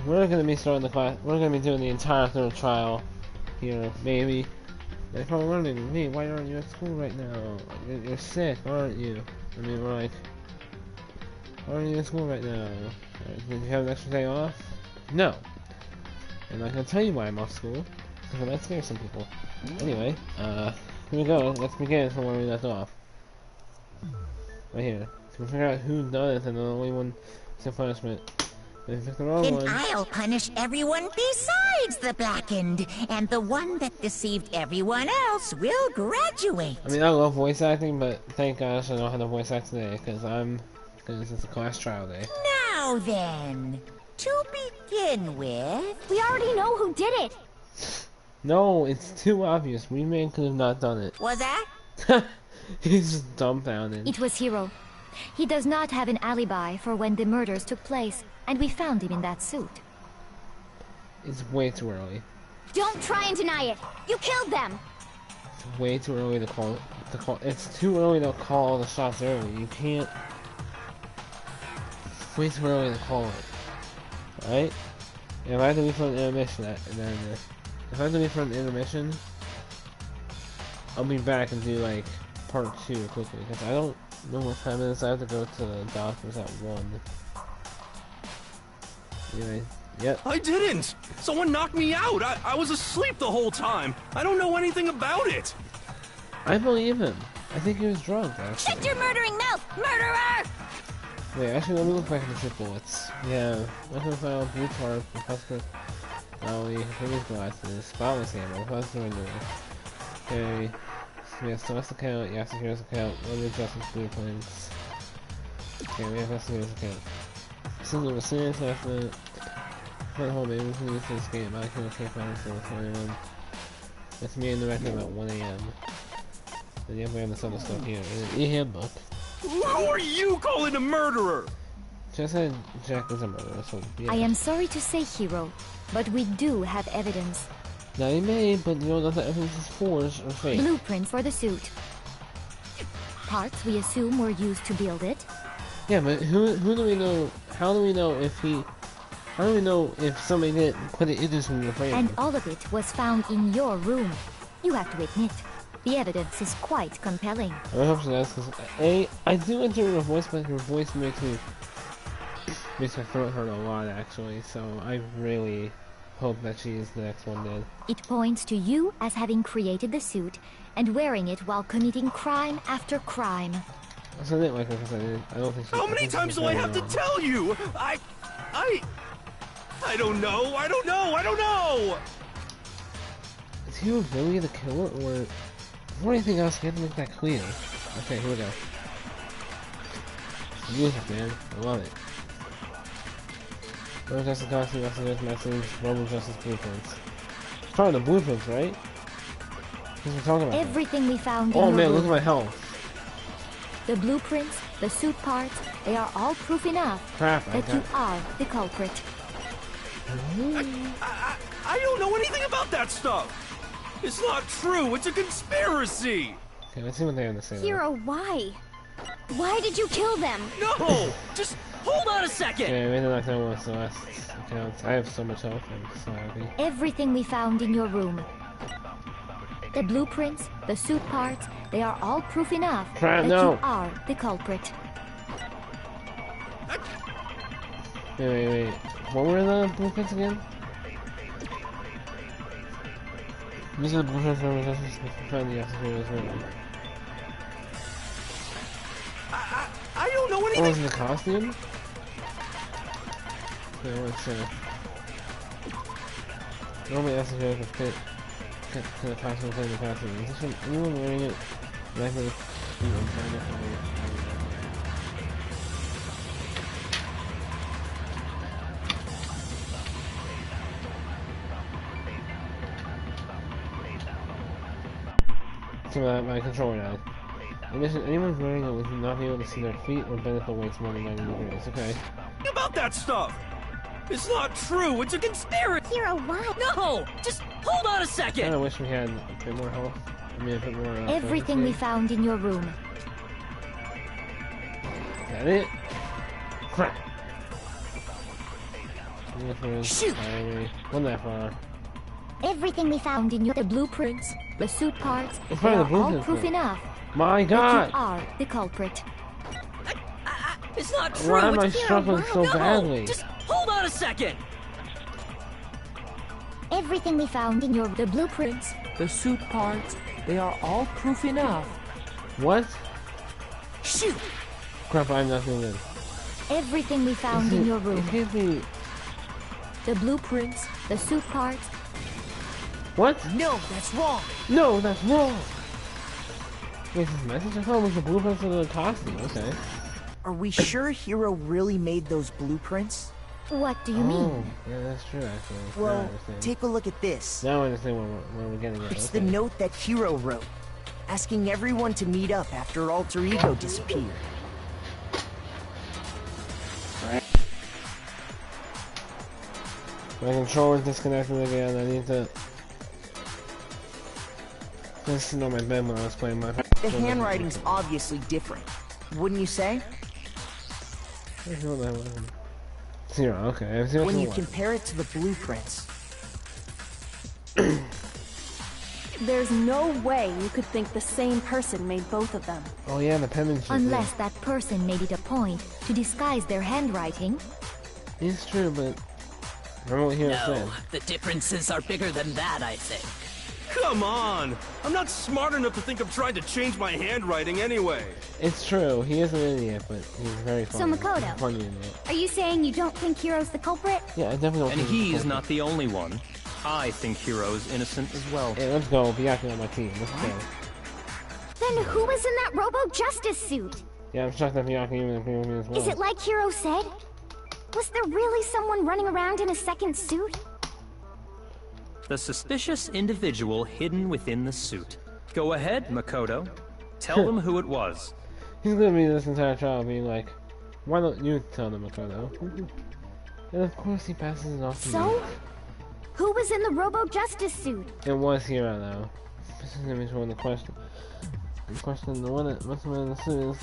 we're gonna be starting the class. We're gonna be doing the entire third trial here, maybe. They're probably wondering, hey, why aren't you at school right now? You're sick, aren't you? I mean, we're like, why aren't you at school right now? Did you have an extra day off? No. And I can tell you why I'm off school, because I might scare some people. Anyway, here we go. Let's begin from where we left off. Right here. So we figure out who done it, and the only one is punishment. If it's the wrong Then one, I'll punish everyone besides the blackened, and the one that deceived everyone else will graduate. I mean, I love voice acting, but thank gosh I don't have to voice act today, because it's a class trial day. Now then, to begin with... We already know who did it! No, it's too obvious. We man could have not done it. Was that? He's just dumbfounded. It was Hiro. He does not have an alibi for when the murders took place, and we found him in that suit. It's way too early. Don't try and deny it! You killed them! It's way too early to call. It's too early to call the shots early. You can't. It's way too early to call it. Right? If I have to be for an intermission, if I have to be for an intermission, I'll be back and do like part 2 quickly, because I don't know what time it is. I have to go to the doctor's at 1. Anyway, yep. I didn't! Someone knocked me out! I was asleep the whole time! I don't know anything about it! I believe him. I think he was drunk, actually. Shut your murdering mouth, murderer! Wait, actually, let me look back at the 6 bullets. Yeah, weapon file, blue tarp, Professor Dolly, previous glasses, spotless ammo, Professor window. Okay, so we have Celeste account, Yasuhiro's account, Limited Justice blueprints. Okay, we have Yasuhiro's account. Single Racine assessment. Front home, maybe we can use this game. I can okay find for 21. That's me in the record about 1 AM. Then you have we have this other stuff here. In an e-handbook. Who are you calling a murderer? Just said Jack was a murderer, so yeah. I am sorry to say, Hiro, but we do have evidence. Now you may, but you don't know if the evidence is forged or fake. Blueprints for the suit. Parts we assume were used to build it. Yeah, but who do we know? How do we know if he? How do we know if somebody didn't put it in this from your frame? And all of it was found in your room. You have to admit, the evidence is quite compelling. I hope she does, because I do enjoy her voice, but her voice makes my throat hurt a lot, actually. So I really hope that she is the next one dead. It points to you as having created the suit and wearing it while committing crime after crime. So I didn't like her because I don't think she... How many times do I have to tell you? I don't know, I don't know! Is he really the killer, or... Before anything else, you have to make that clear. Okay, here we go. Music, man. I love it. Rebel Justice costume, message, Rebel Justice blueprints. It's probably the blueprints, right? Because we're talking about everything we found in oh your man, room. look at my health. The blueprints, the suit parts, they are all proof enough that you are the culprit. I don't know anything about that stuff! It's not true, it's a conspiracy! Okay, let's see what they have to say. Hiro, why? Why did you kill them? No! Just hold on a second! Okay, maybe not that one, so last accounts. I have so much health, I'm so happy. Everything we found in your room. The blueprints, the suit parts, they are all proof enough that you are the culprit. Wait. What were the blueprints again? These are the blueprints for resistance to find the Yasuhiro's room. I don't know anything. Oh, is it the costume? Okay, let's see. Normally Yasuhiro can fit to the costume within the costume. Is this from anyone wearing it? Likely. So my controller died. In addition, anyone wearing it would not be able to see their feet or bend at the waist more than 90 degrees. Okay. About that stuff! It's not true, it's a conspiracy! Hiro, why? No! Just hold on a I second! kinda wish we had a bit more health. I mean, a bit more, everything we found in your room. Is that it? Crap. Shoot! Wasn't that far. Everything we found in the blueprints, the suit parts, It's they probably are the all blueprint proof part. enough My that God! you are the culprit. It's not true. Why am I It's struggling so no, badly? Just hold on a second. Everything we found in the blueprints, The suit parts, they are all proof enough. What? Shoot! Crap, I'm not doing it. everything we found in your room, It can't be. the blueprints, the suit parts, What? No, that's wrong. No, that's wrong! Wait, this message? I thought it was the blueprints of the costume. Okay. Are we sure Hero really made those blueprints? what do you mean? Yeah, that's true, actually. Now I Well, understand. take a look at this. Now I understand where we're getting at. It's Okay. the note that Hero wrote, asking everyone to meet up after Alter Ego disappeared. My controller's disconnected again. I need to. Listen on my bed when I was playing my. The handwriting's obviously different, wouldn't you say? Zero, okay. I have 0 When to you 1. compare it to the blueprints. There's no way you could think the same person made both of them. Oh yeah, the penmanship. Unless that person made it a point to disguise their handwriting. Yeah. It's true, but remember what Hero said. No, the differences are bigger than that, I think. Come on. I'm not smart enough to think I'm trying to change my handwriting anyway. It's true. He is an idiot, but he's very So, funny. Makoto. He's a funny idiot. Are you saying you don't think Hero's the culprit? Yeah, I definitely don't And think he's culprit. not the only one. I think Hero is innocent as well. Hey, let's go. Byakuya on my team. Let's go. Then who was in that Robo-Justice suit? Yeah, I'm shocked that Byakuya even agreed with me as well. Is it like Hero said? Was there really someone running around in a second suit? The suspicious individual hidden within the suit. Go ahead, Makoto. Tell them who it was. He's gonna be this entire trial being like, why don't you tell them, Makoto? And of course he passes it off to me. So? Who was in the Robo-Justice suit? It was Hero though. This is gonna be one of the question. The question, the one that must have been in the suit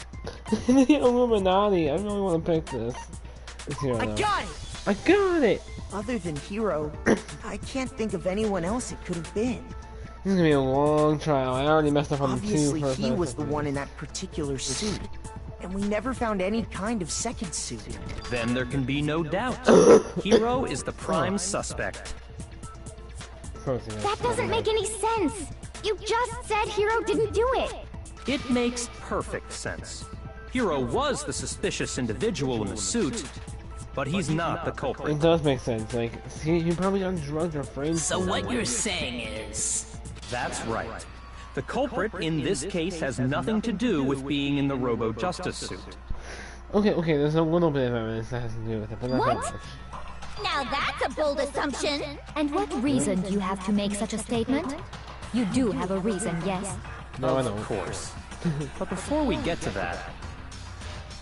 is the Illuminati. I really want to pick this. It's Hero I though. got it! I got it! Other than Hero, I can't think of anyone else it could have been. This is gonna be a long trial. I already messed up on Obviously, the 2 he was the first one in that particular suit. And we never found any kind of second suit. Then there can be no doubt. Hero is the prime suspect. That doesn't make any sense. You just said Hero didn't do it. It makes perfect sense. Hero was the suspicious individual in the suit, but he's not the culprit. It does make sense. Like, see, you probably got drugged or framed. So what you're saying is... That's right. The culprit in this case has nothing to do with being in the Robo-Justice suit. Okay, there's a little bit of evidence that has to do with it, but not that What? much. Now that's a bold assumption. And what reason do you have to make such a statement? You do have a reason, yes? No, I don't. Of course. But before we get to that,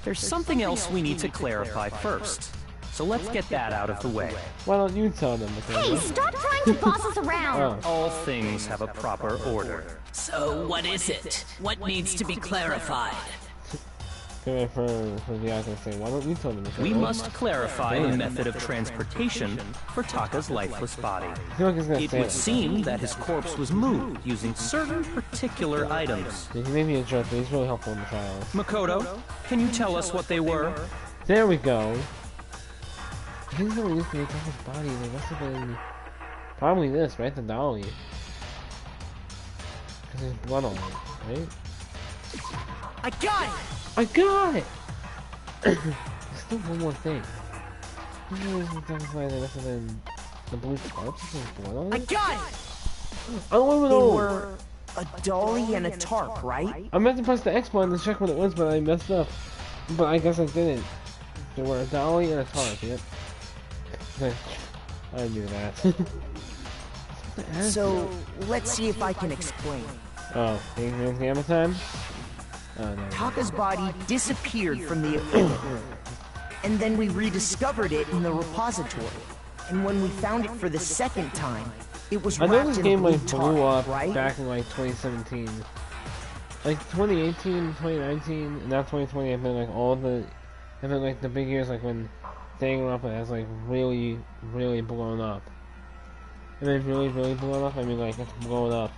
there's something else we need to clarify first. So let's get that out of the way. Why don't you tell them? Hey, stop trying to boss us around! Oh. All things have a proper order. So what is it? What needs to be clarified? Okay, for the guys to say, why don't you tell them? We must clarify the method of transportation for Taka's lifeless body. I feel like he's gonna It say would it. seem that his corpse was moved using certain particular items. He may be a jerk, but he's really helpful in the trials. Makoto, can you tell us what they were? There we go. Things that were used to make his body, they must have been probably this, right? The dolly. Because there's blood on it, right? I got it! I got it! There's still one more thing. They must have been the blue tarps with blood on I it? got it! I don't even They know! were a dolly and a tarp, right? I meant to press the X button to check what it was, but I messed up. But I guess I didn't. There were a dolly and a tarp, yep. I knew that. So, let's see if I can explain. Oh, Ignorance Gamma time? Oh, no. Taka's body disappeared from the equipment. And then we rediscovered it in the repository. And when we found it for the second time, it was I know wrapped this in a game blue like blew tarp, up right? back in like 2017. Like 2018, 2019, and now 2020 have been like all the, have been like the big years like when Danganronpa has like really blown up. And then really blown up, I mean like it's blown up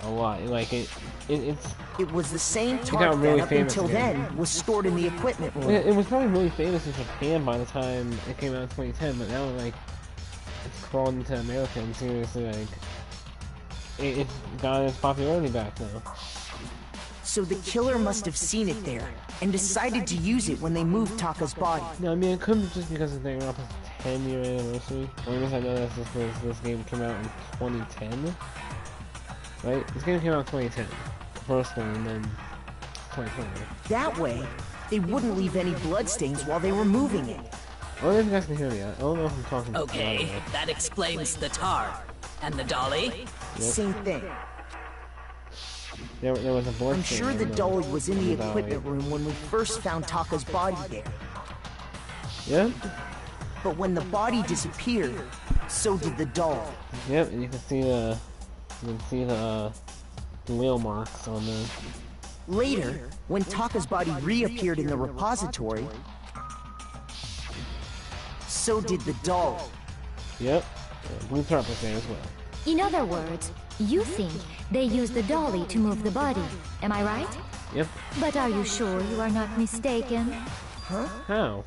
a lot. Like it's... It was the same tarp really that up until then was stored in the equipment room. It was probably really famous in Japan by the time it came out in 2010, but now like it's crawled into America and seriously like it got its popularity back now. So the killer must have seen it there and decided to use it when they moved Taka's body. No, I mean it couldn't be just because of Danganronpa's 10-year anniversary. The only reason I know that's just because this game came out in 2010. Right? This game came out in 2010. The first one, and then 2020. That way, they wouldn't leave any bloodstains while they were moving it. I don't know if you guys can hear me. I don't know if I'm talking. Okay, that explains the tar. And the dolly? Yep. Same thing. There was a blood I'm sure the dolly was in the equipment room when we first found Taka's body there. Yep. But when the body disappeared, so did the doll. Yep, and you can see the wheel marks on there. Later, when Taka's body reappeared in the repository, so did the doll. Yep. Blue tarp was there as well. In other words, you think they used the dolly to move the body. Am I right? Yep. But are you sure you are not mistaken? Huh? How?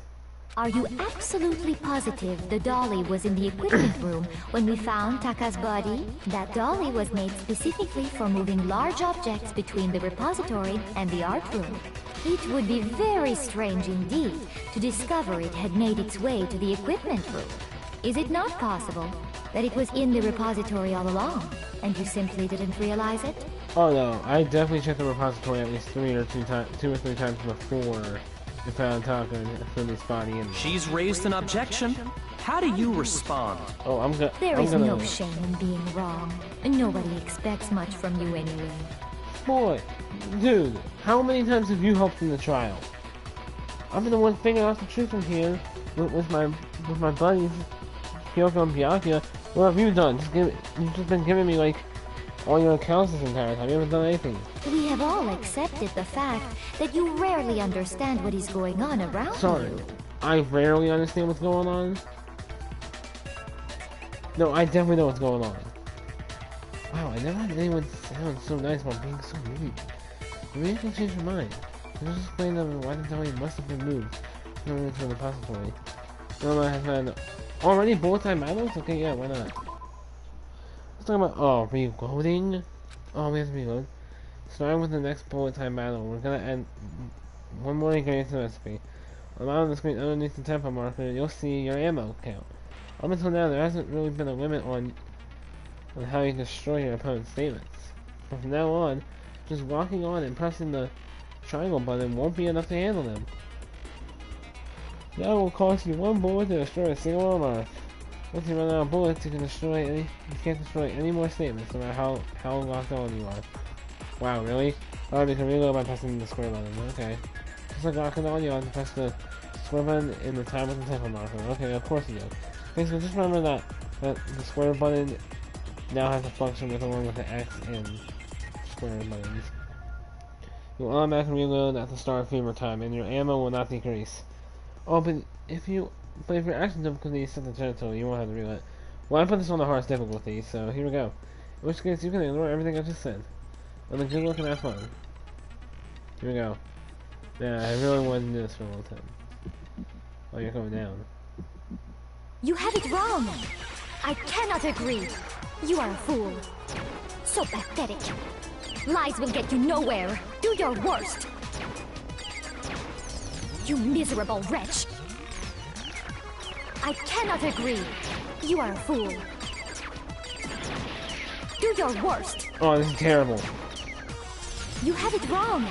Are you absolutely positive the dolly was in the equipment room when we found Taka's body? That dolly was made specifically for moving large objects between the repository and the art room. It would be very strange indeed to discover it had made its way to the equipment room. Is it not possible that it was in the repository all along, and you simply didn't realize it? Oh no, I definitely checked the repository at least 2 or 3 times before we found Taka and Fumi's body in there. She's raised an objection. How do you respond? Oh, There is no shame in being wrong. Nobody expects much from you anyway. Boy, dude, how many times have you helped in the trial? I've been the one figuring out the truth in here with my buddies, Kyoko and Byakuya. What have you done? You've just been giving me like all your accounts this entire time. You haven't done anything. We have all accepted the fact that you rarely understand what is going on around Sorry, you. I rarely understand what's going on. No, I definitely know what's going on. Wow, I never had anyone sound so nice while being so rude. Maybe I can change your mind. Just explain to them why the dolly must have been moved into the repository. No, I have had already bullet time battles? Okay, yeah, why not? Let's talk about reloading. Oh, we have to reload. Starting with the next bullet time battle, we're gonna add one more ingredient to the recipe. On the bottom of the screen underneath the tempo marker, you'll see your ammo count. Up until now, there hasn't really been a limit on how you destroy your opponent's statements. But from now on, just walking on and pressing the triangle button won't be enough to handle them. That will cost you 1 bullet to destroy a single armor. Once you run out of bullets, you can't destroy any more statements, no matter how locked on you are. Wow, really? Alright, you can reload by pressing the square button. Okay. Just like locking on, you have to press the square button in the time with the tempo marker. Okay, of course you do. Okay, so just remember that the square button now has a function along with the X and square buttons. You'll automatically reload at the start of fever time, and your ammo will not decrease. Oh, but if your action difficulty is set to turtle, you won't have to reload. Well, I put this on the hardest difficulty, so here we go. In which case, you can ignore everything I just said. And then good luck and have fun. Here we go. Yeah, I really wanted to do this for a long time. Oh, you're going down. You have it wrong! I cannot agree! You are a fool. So pathetic. Lies will get you nowhere. Do your worst! You miserable wretch! I cannot agree. You are a fool. Do your worst! Oh, this is terrible. You have it wrong!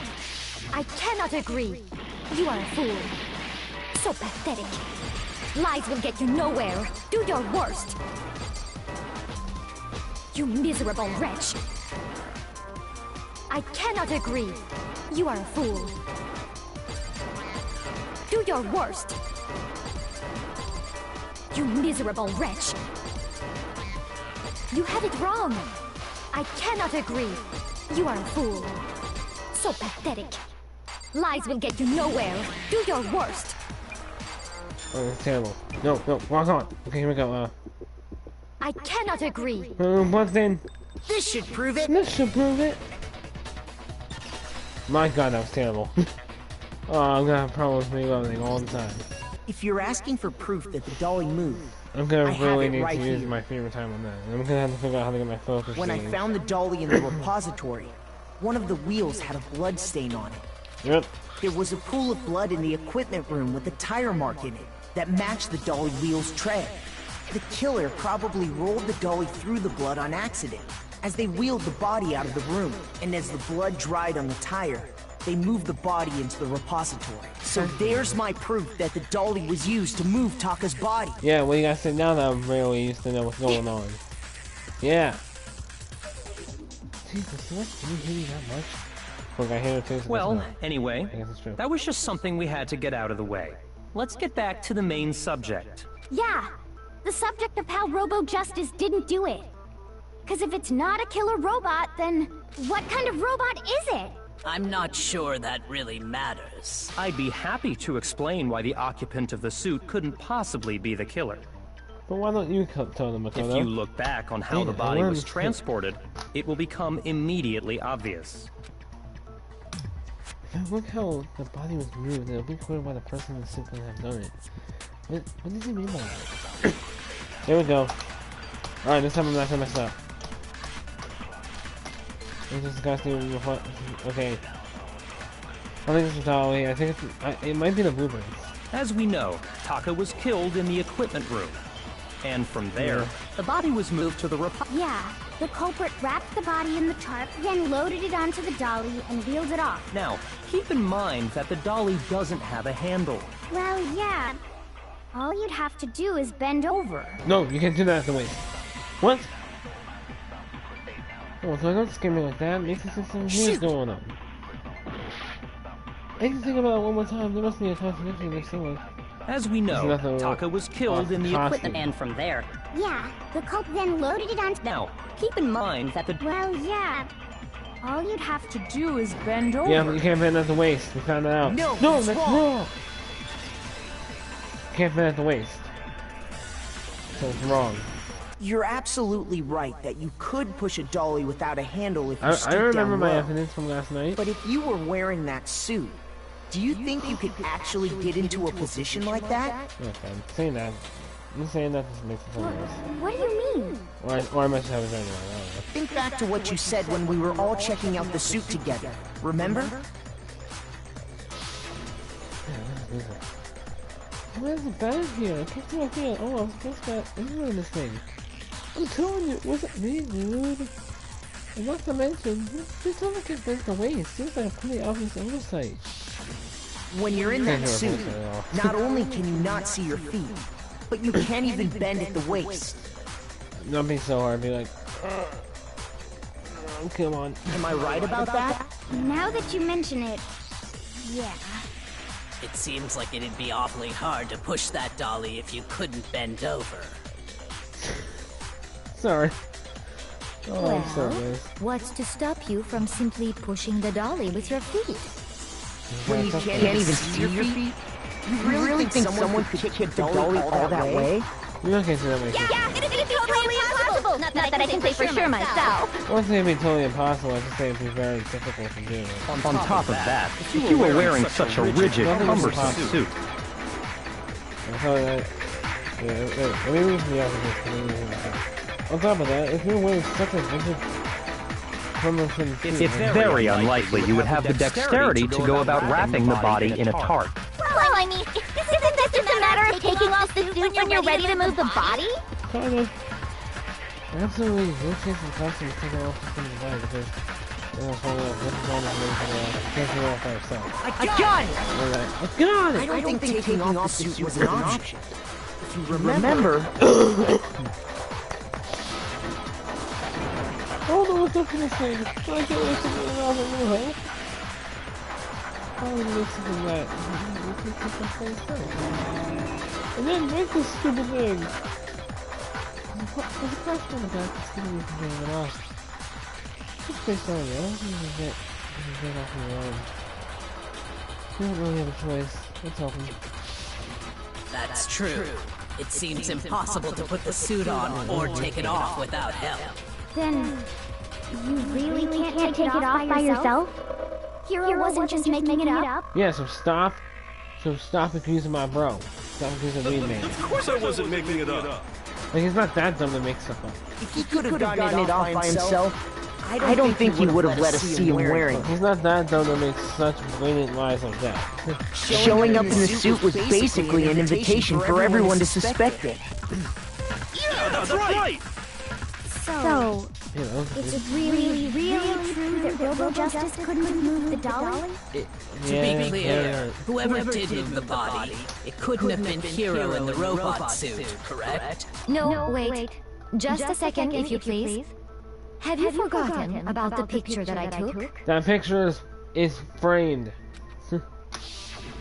I cannot agree. You are a fool. So pathetic. Lies will get you nowhere. Do your worst! You miserable wretch! I cannot agree. You are a fool. Do your worst! You miserable wretch! You have it wrong! I cannot agree. You are a fool. So pathetic. Lies will get you nowhere. Do your worst! Oh, it's terrible. No, no, walk on. Okay, here we go. I cannot agree. What then? This should prove it. This should prove it. My god, that was terrible. Oh, I'm gonna have problems reloading all the time. If you're asking for proof that the dolly moved, I'm gonna I have really it need right to use here. my favorite time on that. I'm gonna have to figure out how to get my focus. When I thing. found the dolly in the repository, one of the wheels had a blood stain on it. Yep. There was a pool of blood in the equipment room with a tire mark in it that matched the dolly wheel's tread. The killer probably rolled the dolly through the blood on accident as they wheeled the body out of the room, and as the blood dried on the tire, they moved the body into the repository. So there's my proof that the dolly was used to move Taka's body. Yeah, well, you gotta sit down. I'm really used to know what's going on. Yeah. Jesus, what? Can you hear me that much? Look, I hear it too. Well, anyway, I guess it's true. that was just something we had to get out of the way. Let's get back to the main subject. Yeah, the subject of how Robo Justice didn't do it. Because if it's not a killer robot, then what kind of robot is it? I'm not sure that really matters. I'd be happy to explain why the occupant of the suit couldn't possibly be the killer. But why don't you tell them, If Makoto? you look back on how Yeah, the body I was learned- transported, it will become immediately obvious. Look how the body was moved. It'll be clear why the person in the suit couldn't have done it. What does he mean by that? Here we go. Alright, this time I'm not gonna mess up. This is disgusting. Okay. I think it's a dolly. I think it might be the blueprints. As we know, Taka was killed in the equipment room. And from there, Yeah. the body was moved to the Yeah, the culprit wrapped the body in the tarp, then loaded it onto the dolly and wheeled it off. Now, keep in mind that the dolly doesn't have a handle. Well, yeah. All you'd have to do is bend over. No, you can't do that at the waist. What? Oh, so don't scare me like that. Makes me think something weird going on. I can think about it one more time. There must be a contradiction there somewhere. As we know, nothing- Taka was killed in the costume. equipment, and from there. Yeah, the culprit then loaded it onto... Now, keep in mind that the Well, yeah. All you'd have to Do is bend over. Yeah, but you can't bend at the waist. We found that out. No, that's it's wrong. wrong. Can't bend at the waist. So it's wrong. You're absolutely right that you could push a dolly without a handle if you I stood remember down my low. evidence from last night. But if you were wearing that suit, do you think you could actually get into a position like that? Okay, I'm saying that. I'm saying that just makes it sound worse. What do you mean? Or I must have it anyway. I don't know. Think back to what you said when we were all checking out the suit together. Remember? Where's the bag here? I can't see my feet. Oh, I'm supposed to anywhere in this thing. I'm telling you, it wasn't me, dude. And not to mention, this doesn't get bent the waist. Seems like a pretty obvious oversight. When you're in that Can't suit, hear a voice at all. not only can you not see your feet, but you can't even bend at the waist. Not be so hard. Be like, come on. Am I right about that? Now that you mention it, yeah. It seems like it'd be awfully hard to push that dolly if you couldn't bend over. Sorry. Oh, Well, I'm so good. what's to stop you from simply pushing the dolly with your feet? When you can't even see your feet? You really think someone could kick the dolly all that way? You're not gonna see that way. Yeah, it'd be totally impossible! Not that I can say for sure myself. I won't say it'd be totally impossible. I just say it'd be very difficult to do. On top of that, if you were wearing such a rigid, cumbersome suit, I'll tell you that. Yeah, let me read from the opposite. On top of that, if you're wearing such a rigid, cumbersome suit, it's very unlikely you would have the dexterity to go about wrapping the body in a tarp. Well, I mean, isn't this just a matter of taking off the suit when you're ready to move the body? kind of. Absolutely, no chance of constantly taking off the thing in the body because this is all this can't do it off by herself. I got it! I got it! I don't think taking off the suit was an option. If you remember... Oh no, what's up in this thing? I can't wait to get it off of your head. How would it make something that? And then make this stupid thing. There's a question on the back that's gonna be from getting it off. Just based on it, I don't think you can get off on your own. You don't really have a choice. Let's help him. That's true. It seems impossible to put the suit on or take it off without help. Then, you really can't take it off by yourself? Hero wasn't just making it up? Yeah, so stop accusing my bro. Stop accusing Weed Man. Of course I wasn't making it up. Like, he's not that dumb to make stuff up. If he could have gotten it off by himself, I don't think he would have let us see him wearing it. He's not that dumb to make such blatant lies like that. Showing up in the suit was basically an invitation for everyone to suspect it. Yeah, that's right! So, You know, it's really true that Robo Justice couldn't have moved the dolly? To be clear, whoever did move the body, it couldn't have been Hero in the robot suit, correct? No, wait. Just a second, if you please. Have you forgotten about the picture that I took? that picture is framed.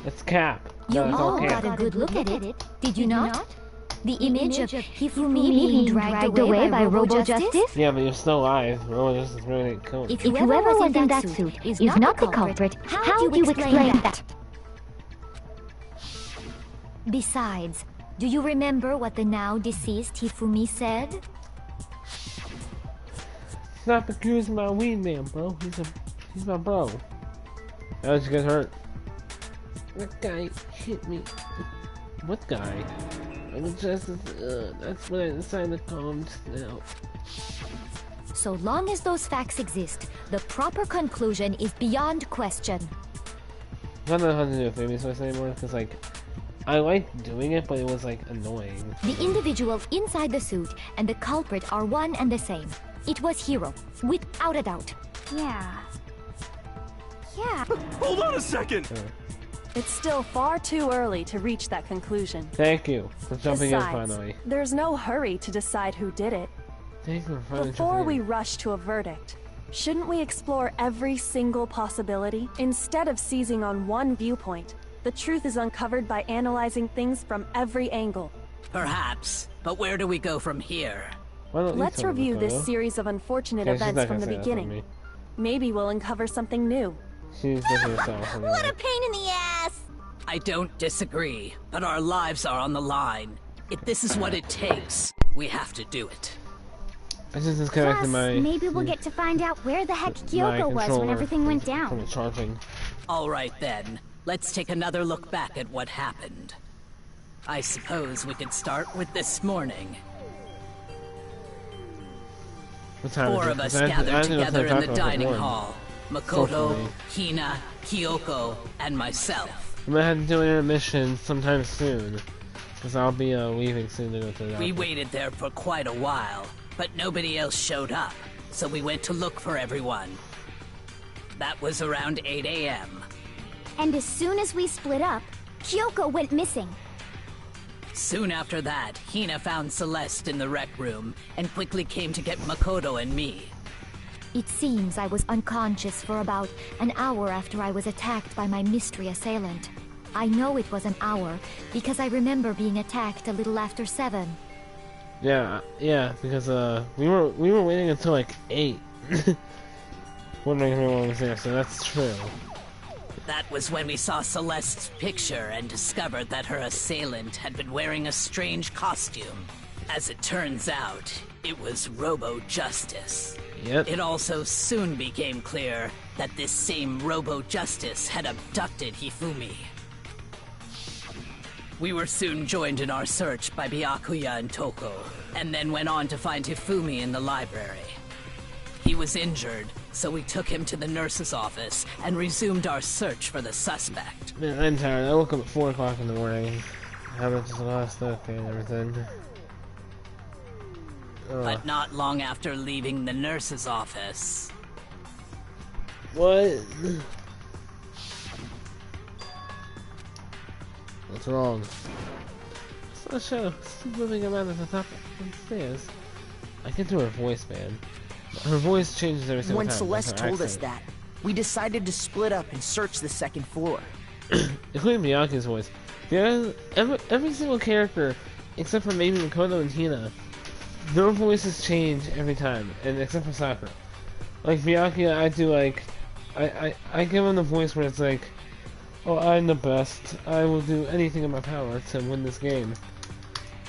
It's Cap. You No, it's all Cap. got a good look at it, did you not? The image of Hifumi being dragged away by Robo Justice? Yeah, but you're still alive. Robo Justice really didn't kill him. If whoever was in that suit is not the culprit, how do you explain that? Besides, do you remember what the now deceased Hifumi said? Stop accusing my Weed Man, bro. He's my bro. How'd you get hurt? That guy hit me. What guy? I was just, that's when I decided to call him now. So long as those facts exist, the proper conclusion is beyond question. I don't know how to do famous voice anymore, because, like, I liked doing it, but it was, like, annoying. The individuals inside the suit and the culprit are one and the same. It was Hero, without a doubt. Yeah. Hold on a second! It's still far too early to reach that conclusion. Thank you for jumping in Besides, finally. there's no hurry to decide who did it. Thank you for finally Before jumping we in. rush to a verdict, shouldn't we explore every single possibility? Instead of seizing on one viewpoint, the truth is uncovered by analyzing things from every angle. Perhaps, but where do we go from here? Why don't you Let's tell me, review this Makoto? series of unfortunate Okay, she's events not from gonna the say that for beginning. me. Maybe we'll uncover something new. She's looking herself. What a pain in the ass! I don't disagree, but our lives are on the line. If this is what it takes, we have to do it. I just disconnected my. maybe we'll get to find out where the heck my Kyoko was when controller everything went from down. the charging. All right then, let's take another look back at what happened. I suppose we could start with this morning. What time Four is of it? us I gathered don't know if together in the I dining one. hall. Makoto, Hopefully. Hina, Kyoko, and myself. I'm gonna have to do an intermission sometime soon, because I'll be leaving soon to go to the We doctor. waited there for quite a while, but nobody else showed up, so we went to look for everyone. That was around 8 a.m. And as soon as we split up, Kyoko went missing. Soon after that, Hina found Celeste in the rec room and quickly came to get Makoto and me. It seems I was unconscious for about an hour after I was attacked by my mystery assailant. I know it was an hour because I remember being attacked a little after 7. Yeah, because we were waiting until like 8. Wondering if anyone was there, so that's true. That was when we saw Celeste's picture and discovered that her assailant had been wearing a strange costume. As it turns out, it was Robo Justice. Yep. It also soon became clear that this same Robo Justice had abducted Hifumi. We were soon joined in our search by Byakuya and Toko, and then went on to find Hifumi in the library. He was injured, so we took him to the nurse's office and resumed our search for the suspect. Man, I'm tired. I woke up at 4 o'clock in the morning. I haven't just lost okay and everything. But not long after leaving the nurse's office, What? What's wrong? Sasha, she's moving around at the top of the stairs. I can do her voice, man. Her voice changes every single When time. Celeste That's her told us accent. that, we decided to split up and search the second floor. Including Miyaka's voice. Every single character, except for maybe Makoto and Hina, their voices change every time, and except for Sakura. Like Miyaki, I do like, I give him the voice where it's like, Oh, I'm the best. I will do anything in my power to win this game.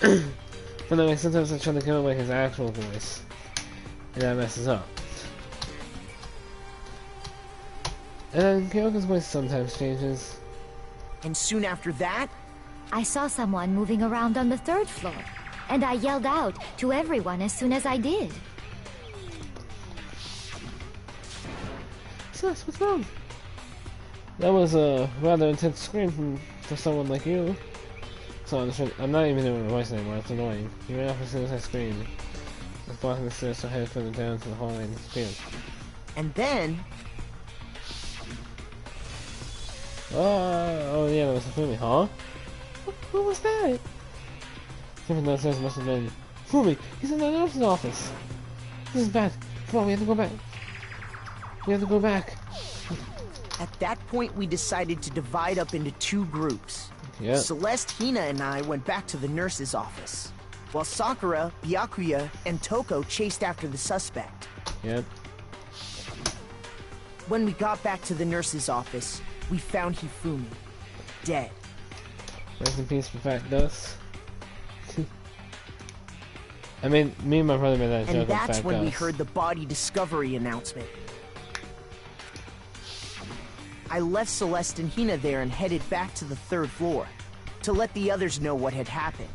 But anyway, sometimes I try to give away his actual voice. And that messes up. And then Kyoko's voice sometimes changes. And soon after that, I saw someone moving around on the 3rd floor, and I yelled out to everyone as soon as I did. Sus, what's wrong? That was a rather intense scream for someone like you. So I'm not even doing a voice anymore, it's annoying. You ran off as soon as I screamed. I was blocking the stairs so I had to further down to the hallway and disappeared. and then... Oh yeah, that was Fumi, huh? Who was that? Someone downstairs must have been Fumi. He's in the nurse's office. This is bad. Come on, we have to go back. We have to go back. At that point, we decided to divide up into 2 groups. Yeah. Celeste, Hina, and I went back to the nurse's office, while Sakura, Byakuya, and Toko chased after the suspect. Yep. When we got back to the nurse's office, we found Hifumi, dead. Rest in peace, Fat Dust. I mean, me and my brother made that joke. And that's Fat when we Dust. heard the body discovery announcement. I left Celeste and Hina there and headed back to the 3rd floor to let the others know what had happened.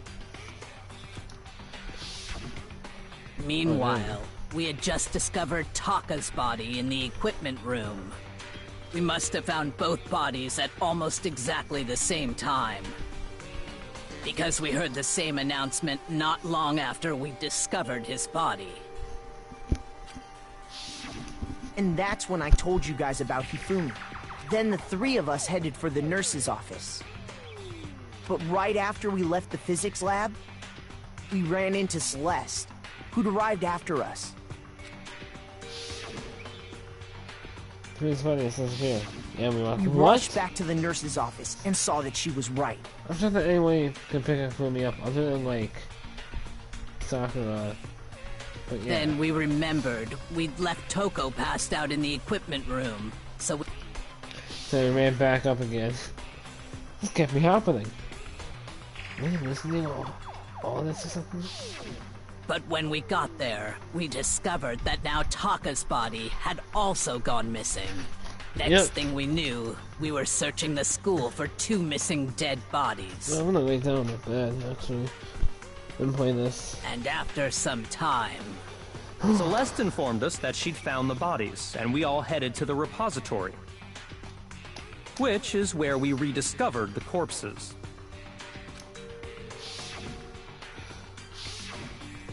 Meanwhile, we had just discovered Taka's body in the equipment room. We must have found both bodies at almost exactly the same time. Because we heard the same announcement not long after we discovered his body. And that's when I told you guys about Hifumi. Then the 3 of us headed for the nurse's office. But right after we left the physics lab, we ran into Celeste, who'd arrived after us. Fumi's body is disappeared. Yeah, we walked. We What? rushed back to the nurse's office and saw that she was right. I'm sure that anyone can pick Fumi up other than like Sakura. But yeah. Then we remembered we'd left Toko passed out in the equipment room, so we... So we ran back up again. This kept me happening. Were you listening all this or something? But when we got there, we discovered that now Taka's body had also gone missing. Next thing we knew, we were searching the school for 2 missing dead bodies. Well, I'm gonna lay down with that, actually. And play this. And after some time... Celeste informed us that she'd found the bodies, and we all headed to the repository. Which is where we rediscovered the corpses.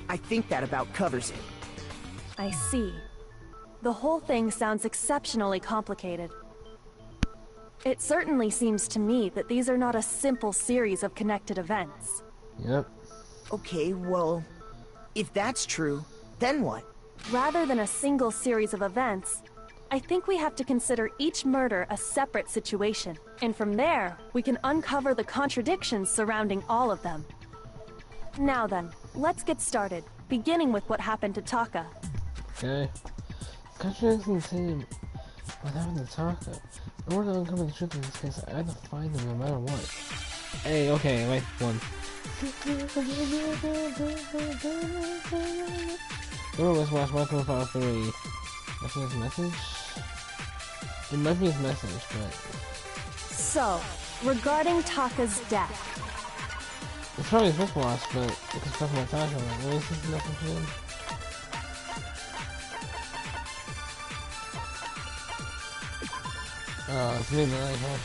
I think that about covers it. I see. The whole thing sounds exceptionally complicated. It certainly seems to me that these are not a simple series of connected events. Yep. Okay, well, if that's true, then what? Rather than a single series of events, I think we have to consider each murder a separate situation. And from there, we can uncover the contradictions surrounding all of them. Now then, let's get started, beginning with what happened to Taka. Okay. Contradictions seem what happened to Taka. In order to uncover the truth in this case, I had to find them no matter what. Hey, okay, wait, 1. Let's watch my profile 3. That's his message? It might be his message, but... So, regarding Taka's death, It's probably his first watch, but it's stuff about Taka. Like, really, this is nothing for him. It's midnight, huh?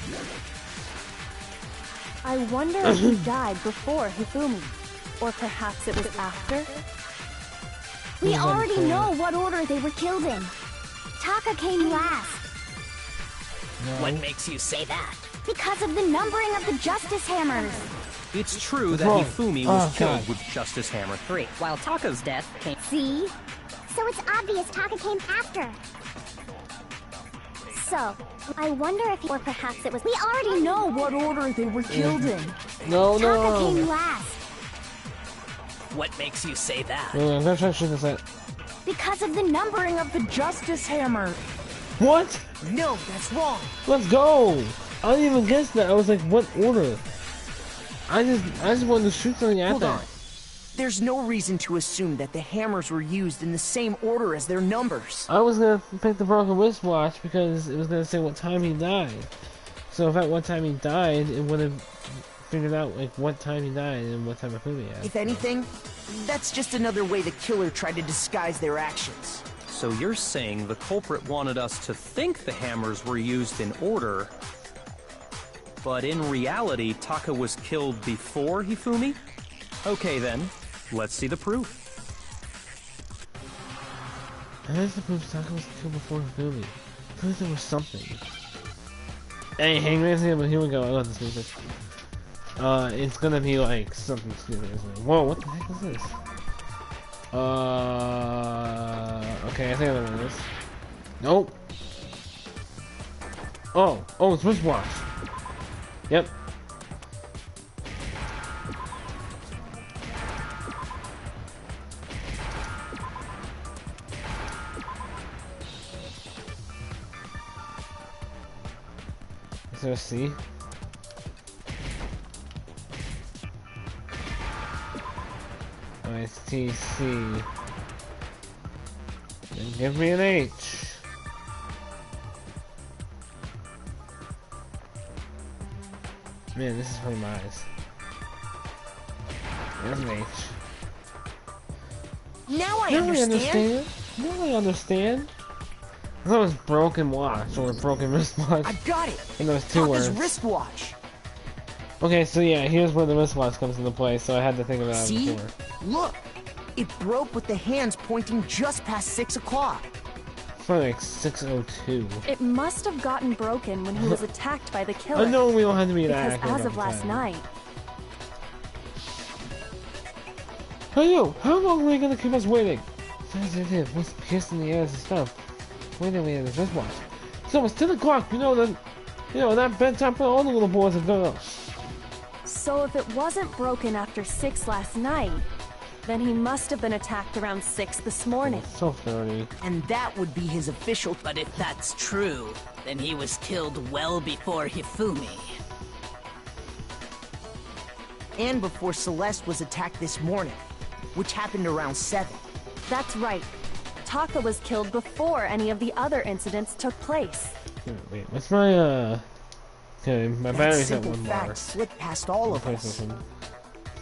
I wonder if he died before Hifumi, or perhaps it was after? We already know what order they were killed in. Taka came last. What makes you say that? Because of the numbering of the Justice Hammers. It's true that Wrong. Hifumi was Oh, killed God. with Justice Hammer 3, while Taka's death came... See? So it's obvious Taka came after. So, I wonder if, or perhaps it was. We already know what order they were killed in. No, Taka came no! last. What makes you say that? No, I'm gonna try to shoot this at... Because of the numbering of the Justice Hammer. What? No, that's wrong. Let's go! I didn't even guess that. I was like, what order? I just wanted to shoot something at Hold that. on. There's no reason to assume that the hammers were used in the same order as their numbers. I was gonna pick the broken wristwatch because it was gonna say what time he died. So if at what time he died, it would have figured out like what time he died and what time of food he had. If anything, that's just another way the killer tried to disguise their actions. So you're saying the culprit wanted us to think the hammers were used in order, but in reality, Taka was killed before Hifumi? Okay then, let's see the proof. How is the proof Taka was killed before Hifumi? I feel like there was something. Hey, Hangman's here, but here we go. I love this music. It's gonna be like something stupid, isn't it? Whoa, what the heck is this? Okay, I think I know this. Nope. Oh, it's wristwatch. Yep. Is there a C? It's TC. Then give me an H. Man, this is hurting my eyes. There's an H. Now I understand. Now I understand. I thought it was broken watch or broken wristwatch. I got it. And those two words. Wristwatch. Okay, so yeah, here's where the wristwatch comes into play. So I had to think of that See? before. Look, it broke with the hands pointing just past 6 o'clock. It's probably like 6:02. It must have gotten broken when he was attacked by the killer. I know we don't have to be that because accurate as of all the last time. night, Hey yo, how long are we gonna keep us waiting? Sensitive, what's piercing the air and stuff? Wait a minute, this wristwatch. It's almost 10 o'clock, that bedtime for all the little boys and girls. so if it wasn't broken after 6 last night, then he must have been attacked around 6 this morning. So dirty. And that would be his official... But if that's true, then he was killed well before Hifumi. And before Celeste was attacked this morning, which happened around 7. That's right. Taka was killed before any of the other incidents took place. Wait, what's my, Okay, my That battery's at simple 1 bar. fact slipped past all of us.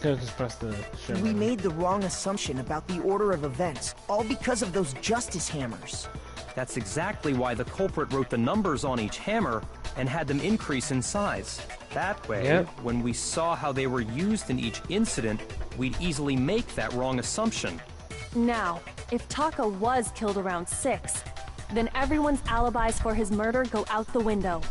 Go just press the share We button. made the wrong assumption about the order of events, all because of those justice hammers. That's exactly why the culprit wrote the numbers on each hammer and had them increase in size. That way, when we saw how they were used in each incident, we'd easily make that wrong assumption. Now, if Taka was killed around 6, then everyone's alibis for his murder go out the window.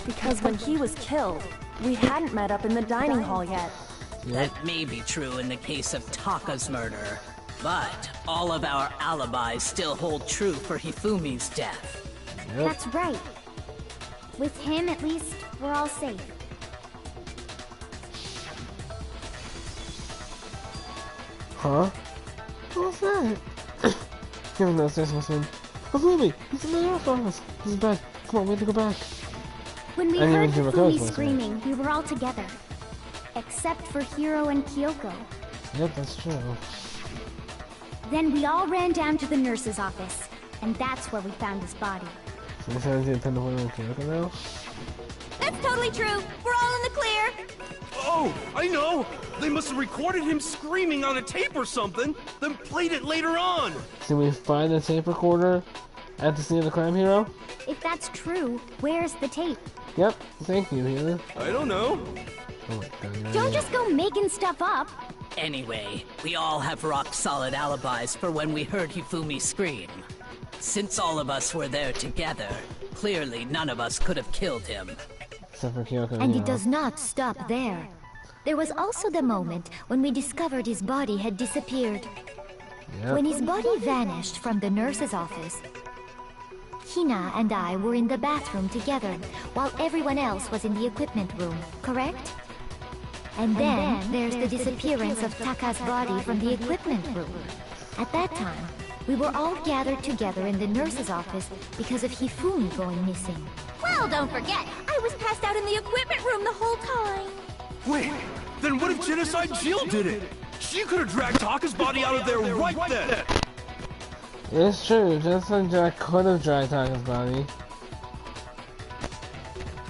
Because when he was killed, we hadn't met up in the dining hall yet. That may be true in the case of Taka's murder, but all of our alibis still hold true for Hifumi's death. That's right. With him, at least, we're all safe. Huh? What's that? Kevin downstairs must have been. Hifumi! He's in the nurse's office! He's back! Come on, we have to go back! When we I didn't heard even hear Hifumi Makoto's voice. screaming, we were all together. Except for Hiro and Kyoko. Yep, that's true. Then we all ran down to the nurse's office, and that's where we found his body. So this has to depend on what Kyoko now? That's totally true! We're all in the clear! Oh, I know! They must have recorded him screaming on a tape or something, then played it later on! Did we find the tape recorder at the scene of the crime, Hero? If that's true, where's the tape? Yep, thank you, Hero. I don't know. Oh my god. Don't just go making stuff up! Anyway, we all have rock-solid alibis for when we heard Hifumi scream. Since all of us were there together, clearly none of us could have killed him. Except for Kyoko and And Hiro. it does not stop there. There was also the moment when we discovered his body had disappeared. Yep. When his body vanished from the nurse's office, Hina and I were in the bathroom together, while everyone else was in the equipment room, correct? And then there's the disappearance of Taka's body from the equipment room. At that time, we were all gathered together in the nurse's office because of Hifumi going missing. Well, don't forget, I was passed out in the equipment room the whole time. Wait, then what if Genocide Jill did it? She could have dragged Taka's body out of there right then. It's true, just like Jack could have dragged Taka's body.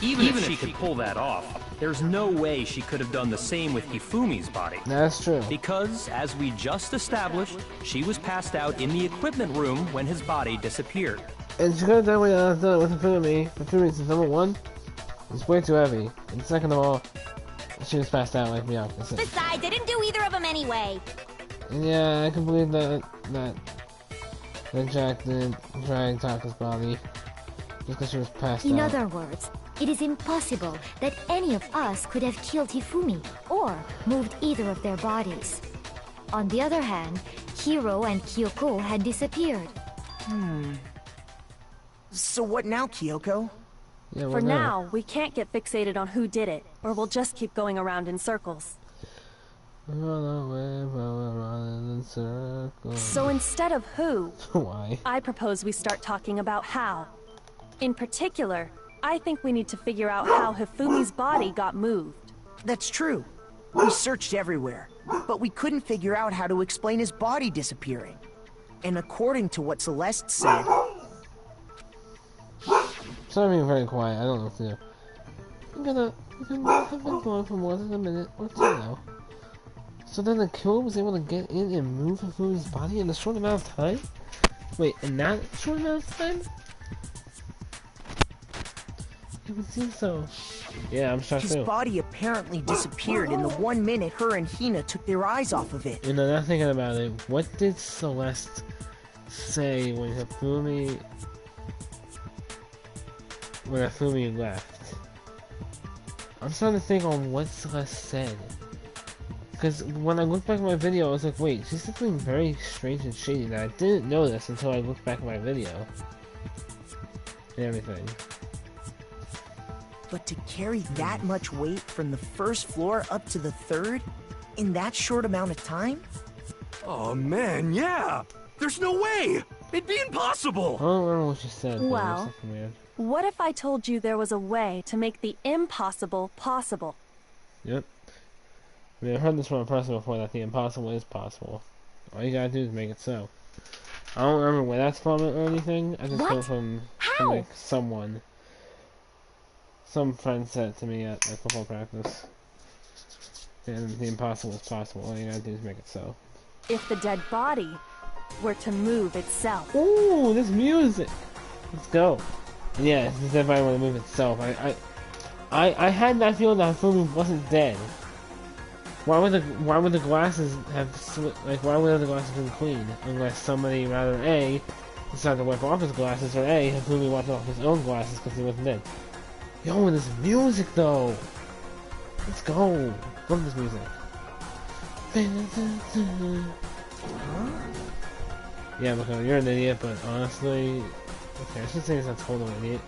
Even if she could pull that off, there's no way she could have done the same with Hifumi's body. That's true. Because, as we just established, she was passed out in the equipment room when his body disappeared. And she could have done what I done it with Hifumi for 2 reasons. Number one, it's way too heavy. And second of all, she was passed out like Miyako said. Besides, I didn't do either of them anyway. And yeah, I can believe that Jack didn't drag Taka's body just because she was passed out. In other words, it is impossible that any of us could have killed Hifumi or moved either of their bodies. On the other hand, Hiro and Kyoko had disappeared. So what now, Kyoko? Yeah, For now, we can't get fixated on who did it, or we'll just keep going around in circles. Run away, run in circles. So instead of who, Why? I propose we start talking about how. In particular, I think we need to figure out how Hifumi's body got moved. That's true. We searched everywhere, but we couldn't figure out how to explain his body disappearing. And according to what Celeste said... Sorry, being very quiet. I don't know what to do. We've been going for more than a minute or two now. So then the killer was able to get in and move Hifumi's body in a short amount of time? Wait, in that short amount of time? It would seem so. Yeah, I'm shocked His too. body apparently disappeared in the 1 minute her and Hina took their eyes off of it. You know, now thinking about it, what did Celeste say when Hifumi left? I'm starting to think on what Celeste said. Because when I look back at my video, I was like, wait, she said something very strange and shady that I didn't know this until I looked back at my video. And everything. But to carry that much weight from the first floor up to the third in that short amount of time? Oh man, yeah! There's no way! It'd be impossible! I don't remember what she said. Well, what if I told you there was a way to make the impossible possible? Yep. I mean, I've heard this from a person before that the impossible is possible. All you gotta do is make it so. I don't remember where that's from or anything. I just heard from like someone. Some friend said it to me at football practice. And the impossible is possible. All you gotta do is make it so. If the dead body were to move itself. Ooh, this music! Let's go. And yeah, the dead body were to move itself. I had that feeling that Hifumi wasn't dead. Why would the glasses have why would the glasses been clean unless somebody rather A decided to wipe off his glasses or A Hifumi wiped off his own glasses because he wasn't dead. Yo, this music though. Let's go. Love this music. Yeah, because you're an idiot, but honestly, okay, I should say he's a total idiot.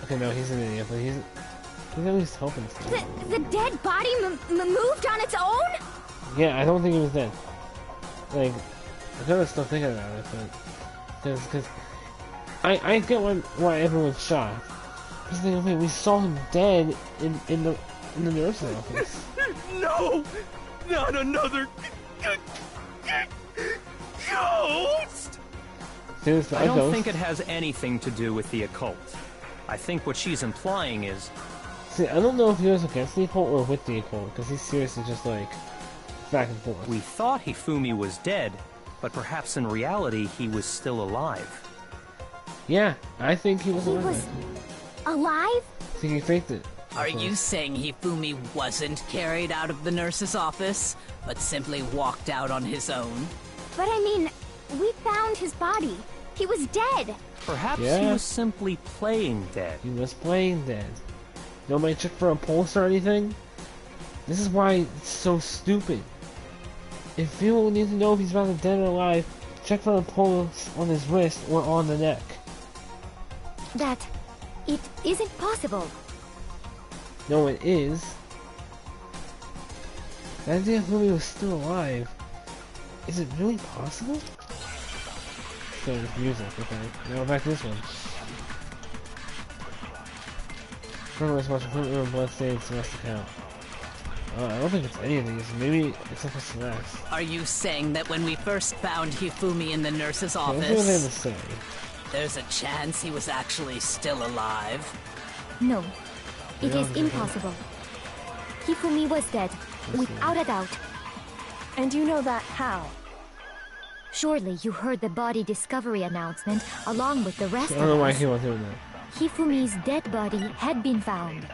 Okay, no, he's an idiot, but he's at least helping stuff. The dead body moved on its own? Yeah, I don't think he was dead. Like, I kind of still thinking about it, but because I get why everyone's shocked. Because thinking, wait, we saw him dead in the nurse's office. No, not another ghost. Seriously, I don't think it has anything to do with the occult. I think what she's implying is... See, I don't know if he was against the occult or with the occult, because he's seriously just like back and forth. We thought Hifumi was dead, but perhaps in reality he was still alive. Yeah, I think he was alive. He was alive? See, he faked it. Are you saying Hifumi wasn't carried out of the nurse's office, but simply walked out on his own? But I mean, we found his body. He was dead. Perhaps he was simply playing dead. He was playing dead. Nobody checked for a pulse or anything? This is why it's so stupid. If people need to know if he's rather dead or alive, check for a pulse on his wrist or on the neck. That... it isn't possible. No, it is. The idea of Hifumi was still alive. Is it really possible? So this music, okay. Now back to this one. Struggle is much equipment blood stains the rest account. I don't think it's any of these. Maybe it's like a celeste. Are you saying that when we first found Hifumi in the nurse's Okay, let's see what they have to office, say. there's a chance he was actually still alive? No, it is impossible. Hifumi was dead, without a doubt. And you know that how? Surely you heard the body discovery announcement along with the rest I of don't know why us. he was doing that. Hifumi's dead body had been found.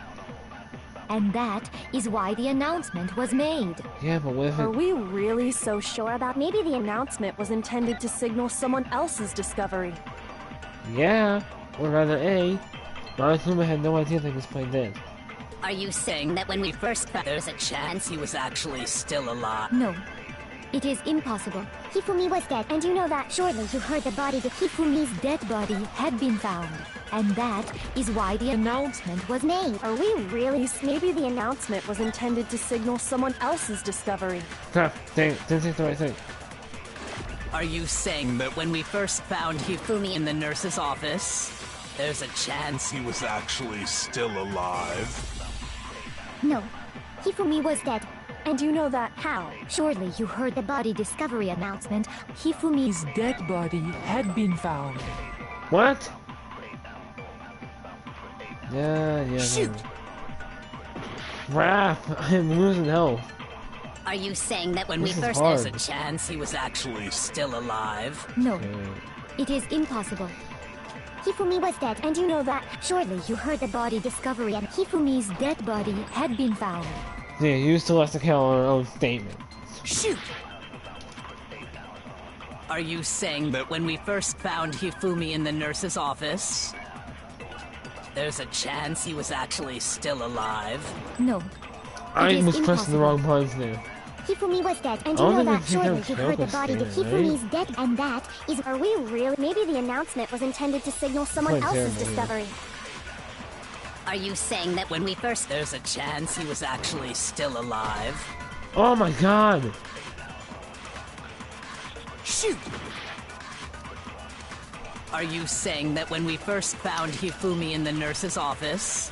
And that is why the announcement was made. Yeah, but what if Are it... we really so sure about maybe the announcement was intended to signal someone else's discovery? Yeah, or rather A, Monokuma had no idea that he was playing dead. Are you saying that when we first found there's a chance he was actually still alive? No, it is impossible. Hifumi was dead, and you know that. Surely you heard the body that Hifumi's dead body had been found. And that is why the announcement was made. Are we really? Maybe the announcement was intended to signal someone else's discovery. Crap, dang it, didn't think the right thing. Are you saying that when we first found Hifumi in the nurse's office, there's a chance He was actually still alive. No, Hifumi was dead. And you know that how? Surely you heard the body discovery announcement. His dead body had been found. What? Yeah. Shoot! Crap, I'm losing health. Are you saying that when we This is first there's a hard. chance he was actually still alive? No, it is impossible. Hifumi was dead, And you know that. Surely you heard the body discovery and Hifumi's dead body had been found. Yeah, use Celeste account on her own statement. Shoot! Are you saying that when we first found Hifumi in the nurse's office, there's a chance he was actually still alive? No, I is was pressing the wrong buttons there. Hifumi was dead, and I you don't know think that. we can Surely you heard the Kyoko body that stand, right? Hifumi's dead, and that is. Are we really? Maybe the announcement was intended to signal someone Quite else's terrible, yeah. discovery. Are you saying that when we first there's a chance he was actually still alive? Oh my god! Shoot! Are you saying that when we first found Hifumi in the nurse's office,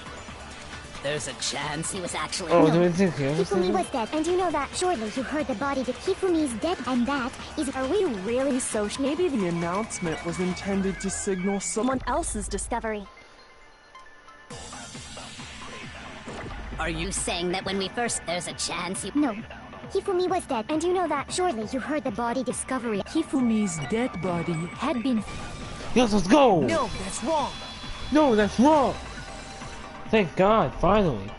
there's a chance he was actually... Oh, No. do we think Hifumi was dead, and you know that. Surely you heard the body that Hifumi's dead, and that is. Are we really so maybe the announcement was intended to signal someone else's discovery? Are you saying that when we first there's a chance he... No, Hifumi was dead, and you know that. Surely you heard the body discovery. Hifumi's dead body Had been Yes, let's go! No, that's wrong. No, that's wrong! Thank God, finally.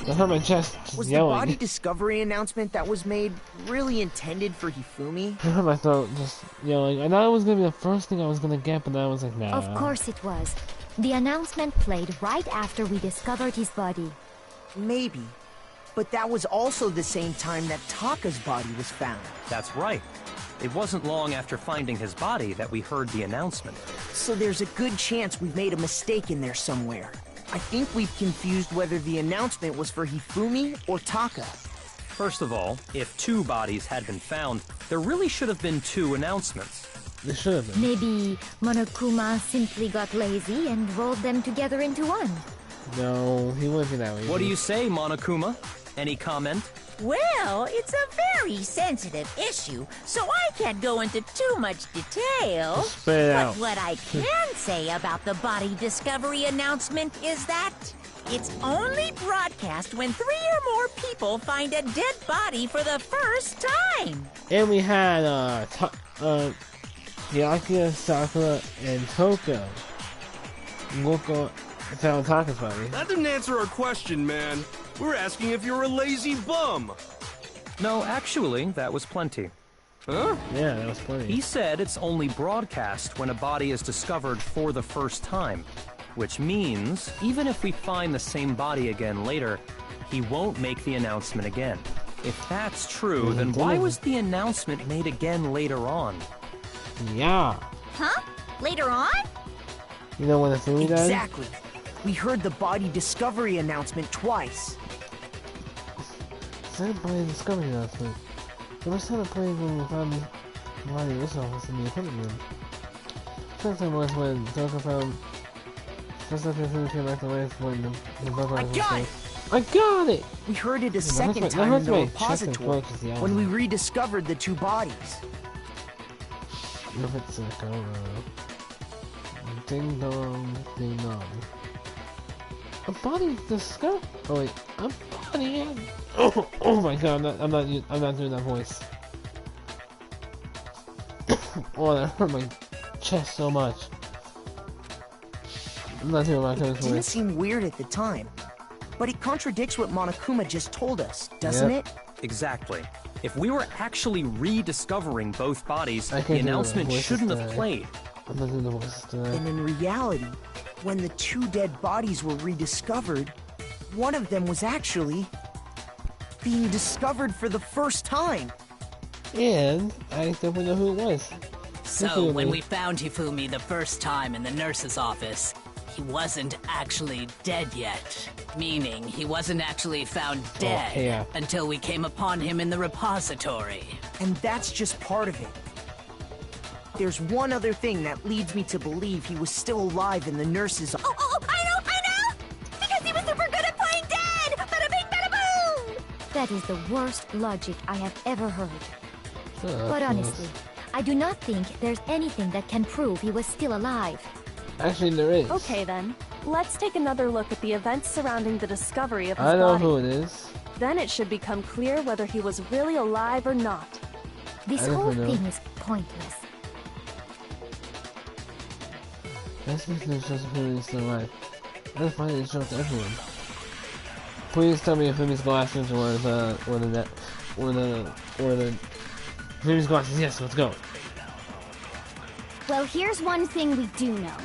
I heard my chest just Was yelling. the body discovery announcement that was made really intended for Hifumi? I heard my throat just yelling. I thought it was gonna be the first thing I was gonna get, but then I was like, nah. Of course it was. The announcement played right after we discovered his body. Maybe. But that was also the same time that Taka's body was found. That's right. It wasn't long after finding his body that we heard the announcement. So there's a good chance we've made a mistake in there somewhere. I think we've confused whether the announcement was for Hifumi or Taka. First of all, if two bodies had been found, there really should have been two announcements. They should have been. Maybe Monokuma simply got lazy and rolled them together into one. No, he wouldn't be that way. What do you say, Monokuma? Any comment? Well, it's a very sensitive issue, so I can't go into too much detail. Just spit it But out. what I can say about the body discovery announcement is that it's only broadcast when 3 or more people find a dead body for the first time. And we had, Yakuya, Sakura, and Toko. Ngoko found Taka's body. That didn't answer our question, man. We're asking if you're a lazy bum. No, actually, that was plenty. Huh? Yeah, that was funny. He said it's only broadcast when a body is discovered for the first time. Which means, even if we find the same body again later, he won't make the announcement again. If that's true, then why was the announcement made again later on? Yeah. Huh? Later on? You know when the Fumi died? Exactly. We heard the body discovery announcement twice. Said body discovery announcement. The first time I played when we found the body in this office in the equipment room. Second time was when Toko found Just after Hifumi came back to life when the I got it! I got it! We heard it a second husband- time the in the husband checked and repository closed the when we album. rediscovered the two bodies. If it's a ding dong, ding dong. A body discovered. Oh wait, a body. Oh my god! I'm not doing that voice. Oh, that hurt my chest so much. I'm not doing my kind of It didn't voice. seem weird at the time, but it contradicts what Monokuma just told us, doesn't Yep. it? Exactly. If we were actually rediscovering both bodies, I the can't do the announcement voices shouldn't have today. played. I'm not doing the voices today. And in reality, when the two dead bodies were rediscovered, one of them was actually being discovered for the first time. And I definitely know who it was. So, when we found Hifumi the first time in the nurse's office, he wasn't actually dead yet. Meaning, he wasn't actually found dead yeah. until we came upon him in the repository. And that's just part of it. There's one other thing that leads me to believe he was still alive in the nurse's office. Oh, I know! Because he was super good at playing dead! Bada bing, bada boom! That is the worst logic I have ever heard. Oh, But honestly, I do not think there's anything that can prove he was still alive. actually, there is. Okay then, let's take another look at the events surrounding the discovery of his I know body. who it is. Then it should become clear whether he was really alive or not. This I whole don't know. thing is pointless. That's because there's just Fumi's still alive. That's why they showed to everyone. Please tell me if Fumi's glasses or the Fumi's glasses. Yes, let's go. Well, here's one thing we do know.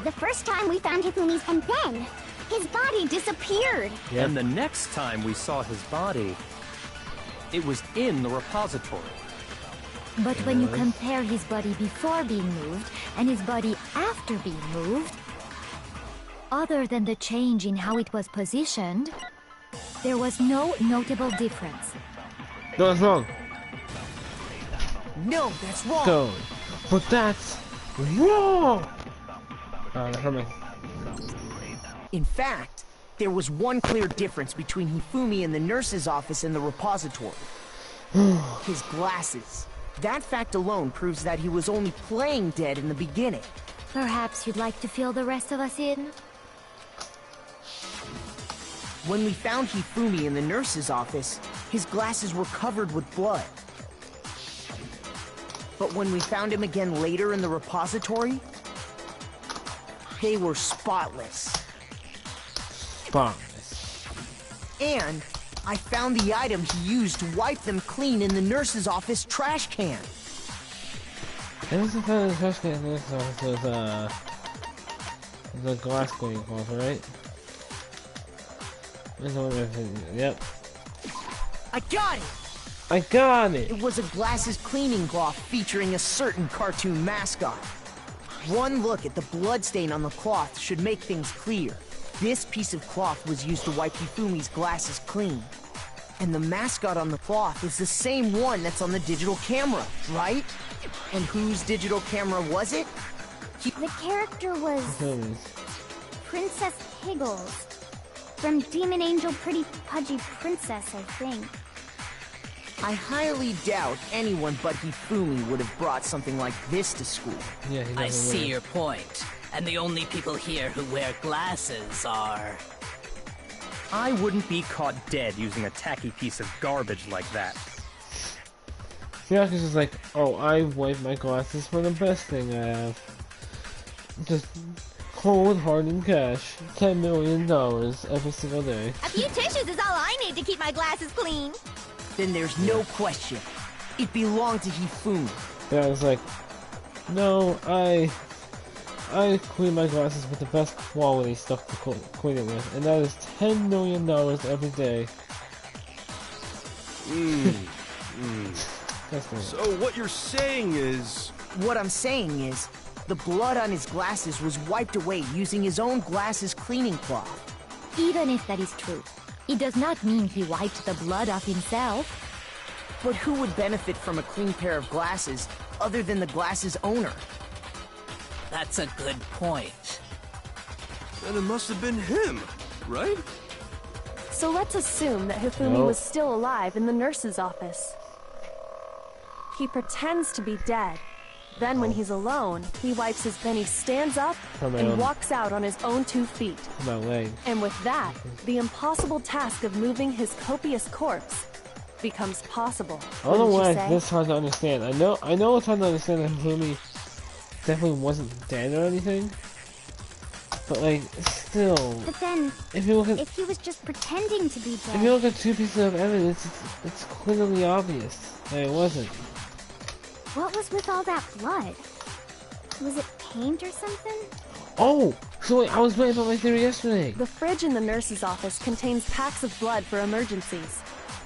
The first time we found Hifumi's, and then his body disappeared. Yep. And the next time we saw his body, it was in the repository. But when you compare his body before being moved and his body after being moved, other than the change in how it was positioned, there was no notable difference. No, that's wrong. No, that's wrong. Go. But that's wrong. That hurt me. In fact, there was one clear difference between Hifumi in the nurse's office and the repository. His glasses. That fact alone proves that he was only playing dead in the beginning. Perhaps you'd like to fill the rest of us in? When we found Hifumi in the nurse's office, his glasses were covered with blood. But when we found him again later in the repository, they were spotless. Spotless. And I found the item he used to wipe them clean in the nurse's office trash can. And this is kind of the trash can. This is the glass cleaning cloth, right? Yep. I got it! I got it! It was a glasses cleaning cloth featuring a certain cartoon mascot. One look at the bloodstain on the cloth should make things clear. This piece of cloth was used to wipe Hifumi's glasses clean. And the mascot on the cloth is the same one that's on the digital camera, right? And whose digital camera was it? The character was Fumi's. Princess Higgles. From Demon Angel Pretty Pudgy Princess, I think. I highly doubt anyone but Hifumi would have brought something like this to school. Yeah, he I doesn't see wear it. your point. And the only people here who wear glasses are... I wouldn't be caught dead using a tacky piece of garbage like that. Firaki's just like, oh, I wipe my glasses for the best thing I have. Just cold, hard, and cash. $10 million every single day. A few tissues is all I need to keep my glasses clean. Then there's no question. It belonged to Hifumi. Yeah, I was like, no, I clean my glasses with the best quality stuff to clean it with, and that is $10 million every day. That's right. So what you're saying is... What I'm saying is, the blood on his glasses was wiped away using his own glasses cleaning cloth. Even if that is true, it does not mean he wiped the blood off himself. But who would benefit from a clean pair of glasses other than the glasses owner? That's a good point. Then it must have been him, right? So let's assume that Hifumi was still alive in the nurse's office. He pretends to be dead. Then when he's alone, he wipes his then he stands up and walks out on his own 2 feet. My leg. And with that, the impossible task of moving his copious corpse becomes possible. I don't know why this hard to understand. I know it's hard to understand that Hifumi definitely wasn't dead or anything. But like, still. But then, if you look at, if he was just pretending to be dead. If you look at 2 pieces of evidence, it's clearly obvious that it wasn't. What was with all that blood? Was it paint or something? Oh, so wait, I was right about my theory yesterday. The fridge in the nurse's office contains packs of blood for emergencies.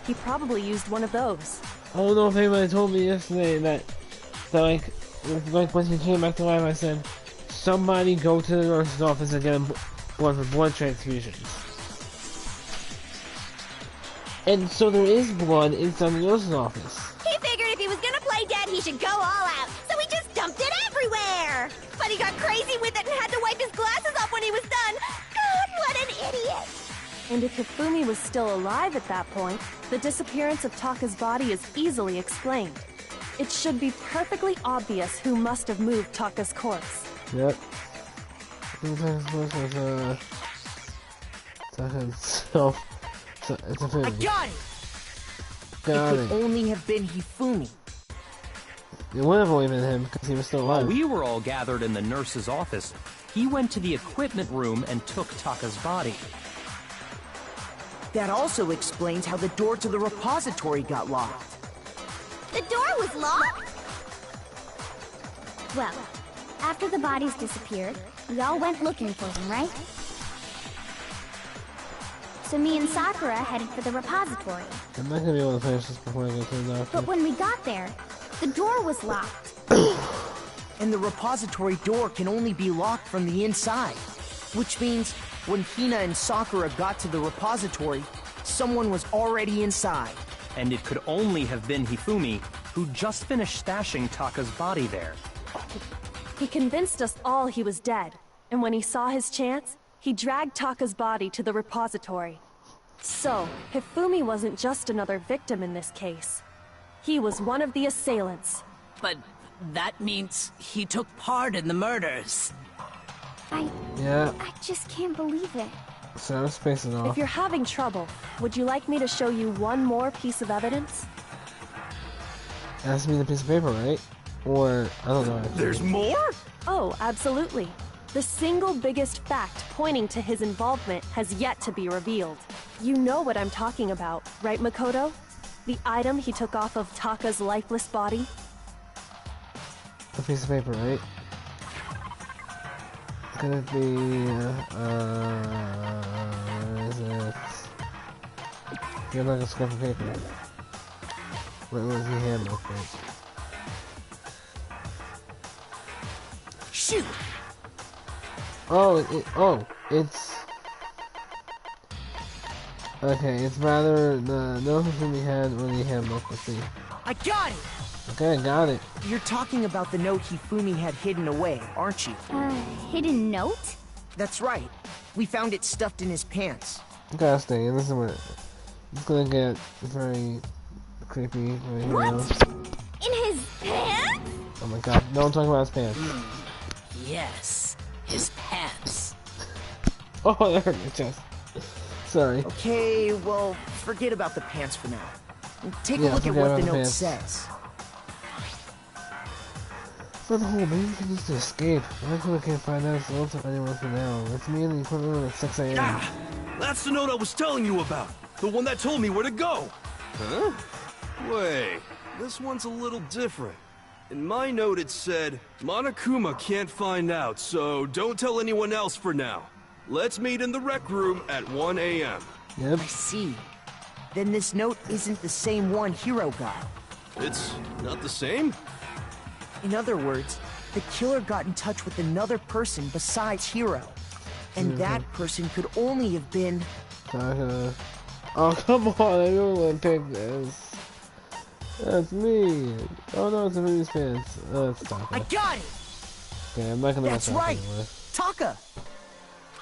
He probably used one of those. I don't know if anybody told me yesterday that like when he came back to life, I said, somebody go to the nurse's office and get him blood for blood transfusions. And so there is blood inside the nurse's office. He figured if he was gonna play dead, he should go all out. So he just dumped it everywhere. But he got crazy with it and had to wipe his glasses off when he was done. God, what an idiot. And if Hifumi was still alive at that point, the disappearance of Taka's body is easily explained. It should be perfectly obvious who must have moved Taka's corpse. Yep. It's a I got it! Got it could only have been Hifumi. It would have only been him because he was still alive. While we were all gathered in the nurse's office, he went to the equipment room and took Taka's body. That also explains how the door to the repository got locked. The door was locked? Well, after the bodies disappeared, we all went looking for them, right? So me and Sakura headed for the repository. I'm not gonna be able to finish this before I go to the doctor. But when we got there, the door was locked. And the repository door can only be locked from the inside. Which means, when Hina and Sakura got to the repository, someone was already inside. And it could only have been Hifumi, who just finished stashing Taka's body there. He convinced us all he was dead, and when he saw his chance, he dragged Taka's body to the repository. So, Hifumi wasn't just another victim in this case. He was one of the assailants. But that means he took part in the murders. I just can't believe it. So let's space it off. If you're having trouble, would you like me to show you one more piece of evidence? It has to be the piece of paper, right? Or, I don't know. There's more? Oh, absolutely. The single biggest fact pointing to his involvement has yet to be revealed. You know what I'm talking about, right, Makoto? The item he took off of Taka's lifeless body? The piece of paper, right? Could it be, where is it? You're like a scrap of paper. Where was he handled it? Shoot! Oh, it's... Okay, it's rather the notebook we had or the handbook, let's see. I got it! Okay, I got it. You're talking about the note Hifumi had hidden away, aren't you? Hidden note? That's right. We found it stuffed in his pants. Okay, stay, and this is where it's gonna get very creepy right here. What? In his pants? Oh my god, don't talk about his pants. Yes, his pants. Oh, that hurt my chest. Sorry. Okay, well, forget about the pants for now. Take a look at what the note says. For the whole maybe we can just escape. I can't find out if it's anyone for now. It's me in the equipment room at 6 a.m. Ah, that's the note I was telling you about. The one that told me where to go. Huh? Wait, this one's a little different. In my note it said, Monokuma can't find out, so don't tell anyone else for now. Let's meet in the rec room at 1 a.m. Yep. I see. Then this note isn't the same one Hiro got. It's not the same? In other words, the killer got in touch with another person besides Hiro. And that person could only have been... Oh, come on, I don't want to pick this. That's me. Oh no, it's a Ruby's pants. That's Taka. I got it! Okay, I'm not gonna That's right! anyway. Taka!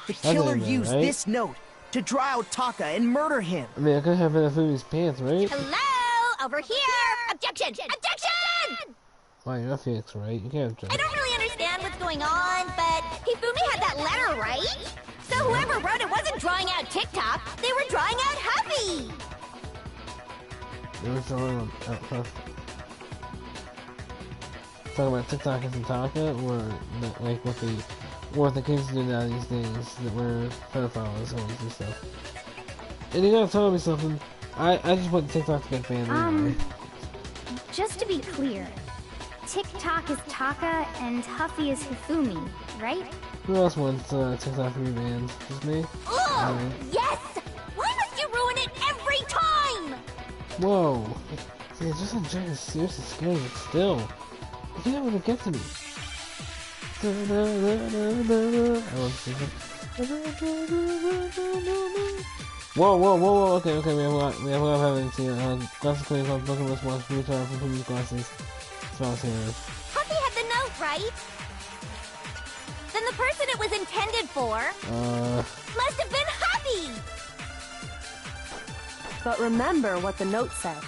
The killer in there, used right? this note to draw out Taka and murder him. I mean, I could have been in Fumi's pants, right? Hello? Over here! Objection! Objection! Why, you're not Phoenix, right? You can't object. I don't really understand what's going on, but Hifumi had that letter, right? So whoever wrote it wasn't drawing out TikTok, they were drawing out Huffy! They were drawing out Huff. Talking about TikTok and Taka, or like what the kids do now these days, that we're pedophiles and stuff. And you gotta tell me something. I just want TikTok to get banned anyway. Just to be clear, TikTok is Taka and Huffy is Hifumi, right? Who else wants TikTok to be banned? Just me? Ugh! Yes! Why must you ruin it every time? Whoa! See, just object is seriously scary, but still. You can't even get to me. I love Whoa, okay, we have a lot of evidence here. Glasses cleaning up, looking at this watch, blue tar from Fumi's glasses. Smells here. Huffy had the note, right? Then the person it was intended for must have been Huffy! But remember what the note said.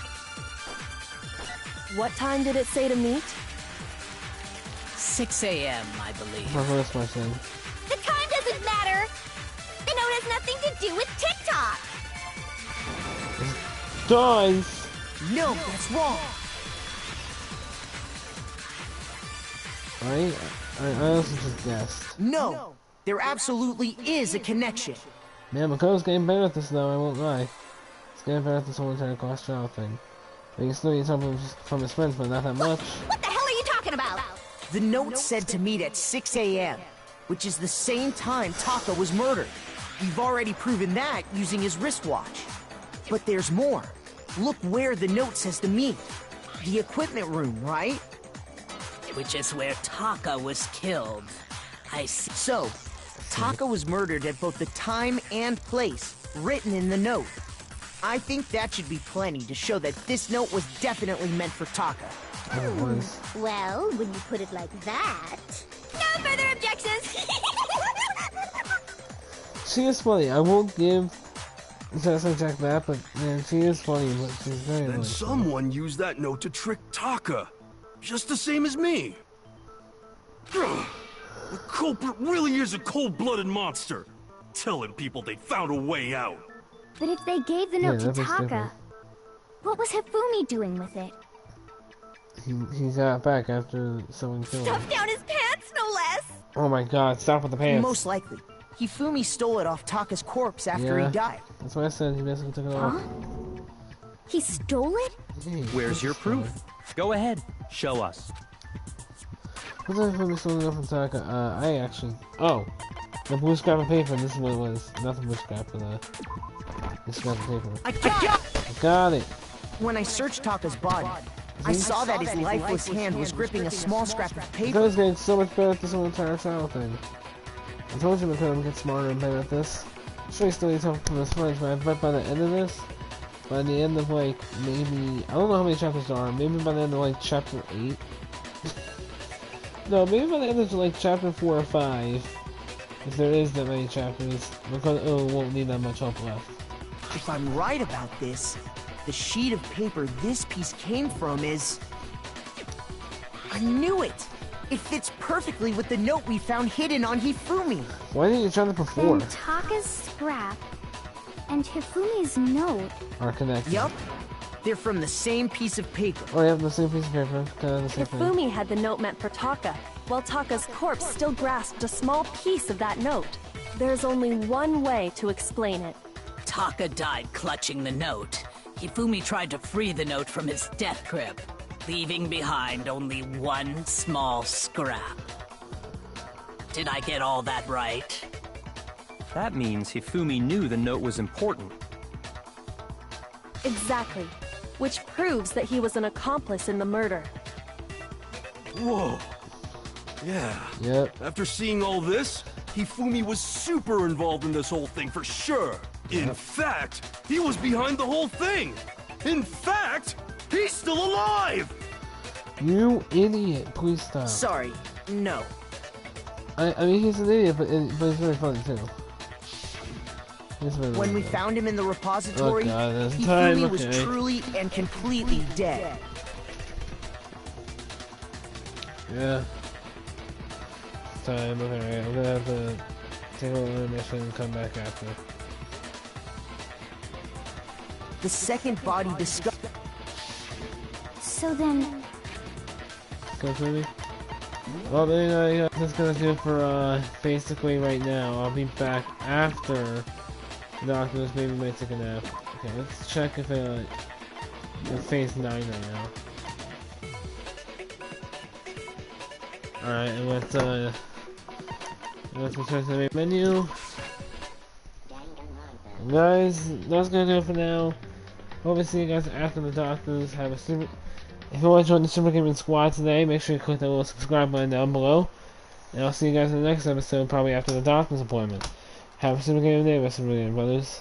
What time did it say to meet? 6 a.m., I believe. That's my son. The time doesn't matter! The note has nothing to do with TikTok! Does! No, that's wrong. I also just guessed. No, there absolutely is a connection. Man, Makoto's getting better at this though, I won't lie. He's getting better at this whole entire cross trial thing. But he can still get something from his friends, but not that much. What the hell are you talking about? The note said to meet at 6 a.m., which is the same time Taka was murdered. We've already proven that using his wristwatch. But there's more. Look where the note says to meet. The equipment room, right? Which is where Taka was killed. I see. So, Taka was murdered at both the time and place, written in the note. I think that should be plenty to show that this note was definitely meant for Taka. Well, when you put it like that... No further objections! She is funny. I won't give Jack that, but man, she is funny, but she's very Then someone used that note to trick Taka. Just the same as me. The culprit really is a cold-blooded monster. Telling people they found a way out. But if they gave the note to that makes Taka, difference. what was Hifumi doing with it? He got back after someone killed him. Stuffed down his pants, no less! Oh my god, stop with the pants. Most likely, Hifumi stole it off Taka's corpse after he died. That's what I said, he basically took it off. He stole it? Hey, Where's your proof? Go ahead, show us. What's that Hifumi stole it from Taka? I actually... Oh! The blue scrap of paper, this is what it was. Not the blue scrap, but the scrap of paper. I Got it! When I searched Taka's body, I saw that his lifeless hand was gripping a small scrap of paper. Makoto's getting so much better at this whole entire trial thing. I told you Makoto would get smarter and better at this. I'm sure he still needs help from his friends, but I bet by the end of this, by the end of like, maybe, I don't know how many chapters there are, maybe by the end of like chapter 8? No, maybe by the end of like chapter 4 or 5, if there is that many chapters, Makoto won't need that much help left. If I'm right about this, the sheet of paper this piece came from is... I knew it! It fits perfectly with the note we found hidden on Hifumi. Why didn't you try that before? And Taka's scrap and Hifumi's note Are connected. Yup. They're from the same piece of paper. Oh, yeah, the same piece of paper. Kind of the same thing. Hifumi had the note meant for Taka, while Taka's corpse still grasped a small piece of that note. There's only one way to explain it. Taka died clutching the note. Hifumi tried to free the note from his death grip, leaving behind only one small scrap. Did I get all that right? That means Hifumi knew the note was important. Exactly. Which proves that he was an accomplice in the murder. Whoa. Yeah. Yep. After seeing all this, Hifumi was super involved in this whole thing for sure. In fact, he was behind the whole thing. In fact, he's still alive! You idiot. Please stop. Sorry, no. I mean, he's an idiot, but he's very funny too. When we found him in the repository, Oh god, there's time, Hifumi was okay. truly and completely dead. Yeah. Time, okay, I'm gonna have to take a little intermission and come back after. The second body discovered. So then, Go through me. Well, then, yeah, that's gonna do it for, basically right now. I'll be back after the doctors maybe might take a nap. Okay, let's check if, we're phase 9 right now. Alright, and let's return to the main menu. And guys, that's gonna do it for now. Hope to see you guys after the doctors. Have a super. If you want to join the Super Gaming Squad today, make sure you click that little subscribe button down below. And I'll see you guys in the next episode, probably after the doctor's appointment. Have a super gaming day, Super Gaming Brothers.